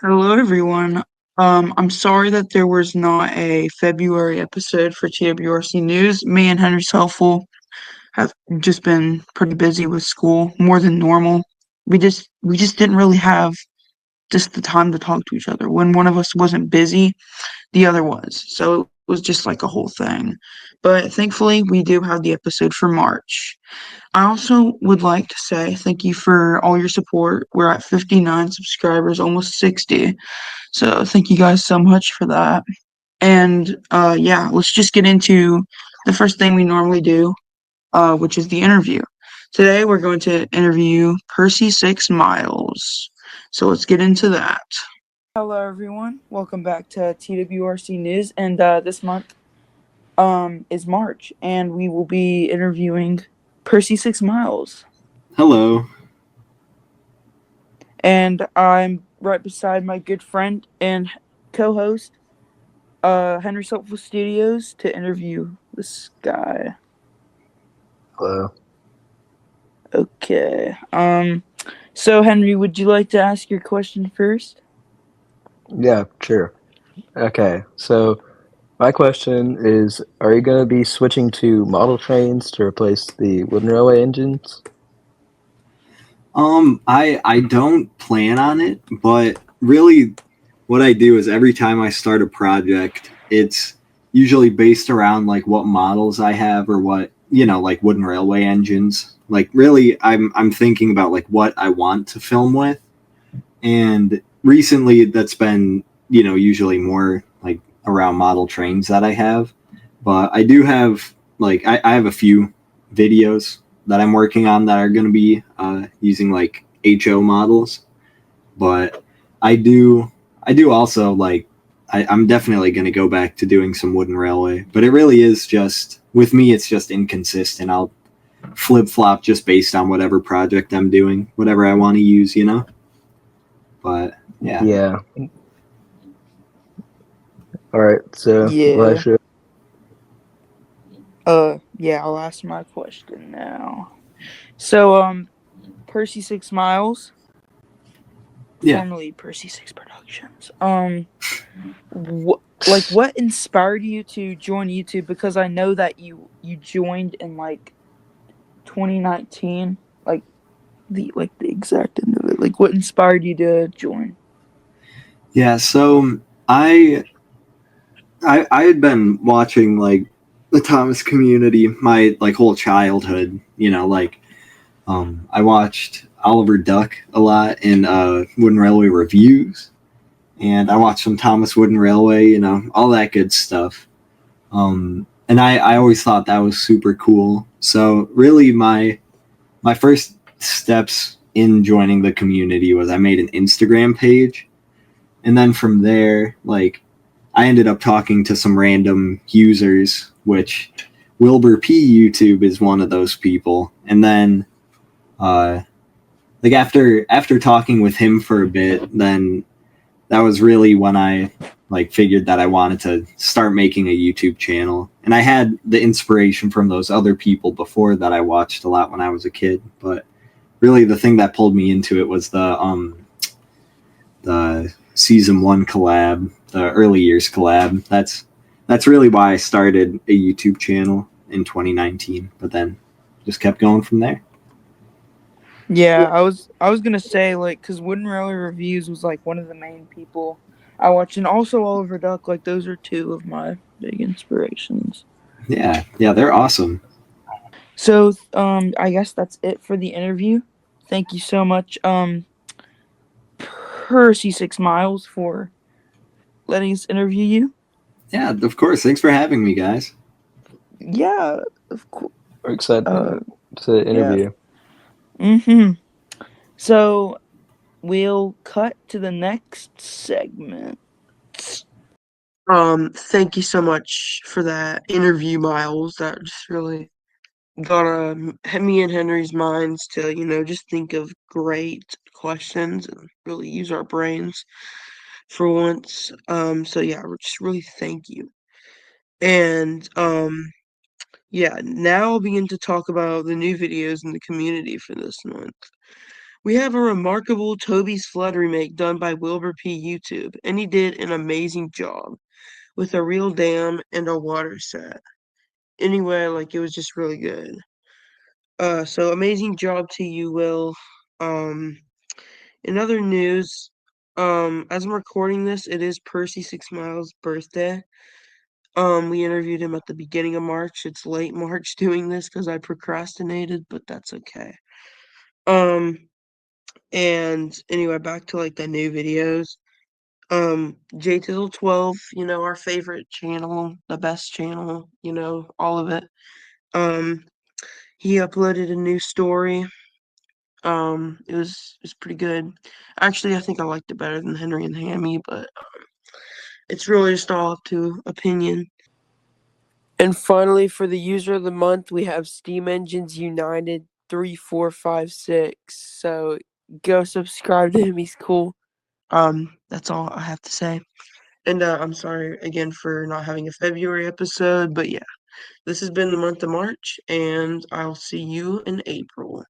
Hello, everyone. I'm sorry that there was not a February episode for TWRC News. Me and Henry Selful have just been pretty busy with school, more than normal. We just didn't really have just the time to talk to each other. When one of us wasn't busy, the other was. So it was just like a whole thing. But thankfully, we do have the episode for March. I also would like to say thank you for all your support. We're at 59 subscribers, almost 60. So thank you guys so much for that. And yeah, let's just get into the first thing we normally do, which is the interview. Today we're going to interview Percy 6 Miles. So let's get into that. Hello, everyone. Welcome back to TWRC News. And this month is March, and we will be interviewing Percy 6 Miles. Hello. And I'm right beside my good friend and co-host, Henry Soulful Studios, to interview this guy. Hello. Okay. So Henry, would you like to ask your question first? Yeah, sure. Okay, so my question is, are you going to be switching to model trains to replace the wooden railway engines? I don't plan on it, but really what I do is every time I start a project, it's usually based around like what models I have or what, like wooden railway engines. Like really I'm thinking about like what I want to film with. And recently that's been, usually more like around model trains that I have. But I do have like I have a few videos that I'm working on that are going to be using like HO models. But I do also like I'm definitely going to go back to doing some wooden railway. But it really is just with me, it's just inconsistent. I'll flip flop just based on whatever project I'm doing, whatever I want to use. But yeah. Yeah. All right, so what I Yeah. should. Yeah, I'll ask my question now. So, Percy 6 Miles, Yeah. formerly Percy 6 Productions. What inspired you to join YouTube? Because I know that you joined in like 2019, the exact end of it. Like, what inspired you to join? Yeah, so I had been watching like the Thomas Community my like whole childhood. Like I watched Oliver Duck a lot in Wooden Railway reviews, and I watched some Thomas Wooden Railway. All that good stuff. And I always thought that was super cool. So really, my first steps in joining the community was I made an Instagram page, and then from there, like I ended up talking to some random users, which Wilbur P YouTube is one of those people. And then uh like after talking with him for a bit, then that was really when I like figured that I wanted to start making a YouTube channel. And I had the inspiration from those other people before that I watched a lot when I was a kid, but really the thing that pulled me into it was the season 1 collab, the early years collab. That's really why I started a YouTube channel in 2019, but then just kept going from there. Yeah, I was gonna say, like, cause Wooden Railway Reviews was like one of the main people I watched, and also Oliver Duck. Like, those are two of my big inspirations. Yeah, they're awesome. So, I guess that's it for the interview. Thank you so much, Percy 6 Miles, for letting us interview you. Yeah, of course. Thanks for having me, guys. Yeah, of course. We're excited Uh, to yeah. interview. Mm-hmm. So we'll cut to the next segment. Thank you so much for that interview, Miles. That just really got me and Henry's minds to, just think of great questions and really use our brains for once. So yeah, we're just really thank you. And yeah, now I'll begin to talk about the new videos in the community for this month. We have a remarkable Toby's Flood remake done by Wilbur P. YouTube, and he did an amazing job with a real dam and a water set. Anyway, like it was just really good. So amazing job to you, Will. In other news, as I'm recording this, it is Percy 6 Miles' birthday. We interviewed him at the beginning of March. It's late March doing this because I procrastinated, but that's okay. And anyway, back to like the new videos. JTizzle12, our favorite channel, the best channel, all of it. He uploaded a new story. It was pretty good. Actually, I think I liked it better than Henry and Hammy, but it's really just all up to opinion. And finally, for the user of the month, we have Steam Engines United 3456. So go subscribe to him. He's cool. That's all I have to say. And I'm sorry again for not having a February episode, but yeah, this has been the month of March, and I'll see you in April.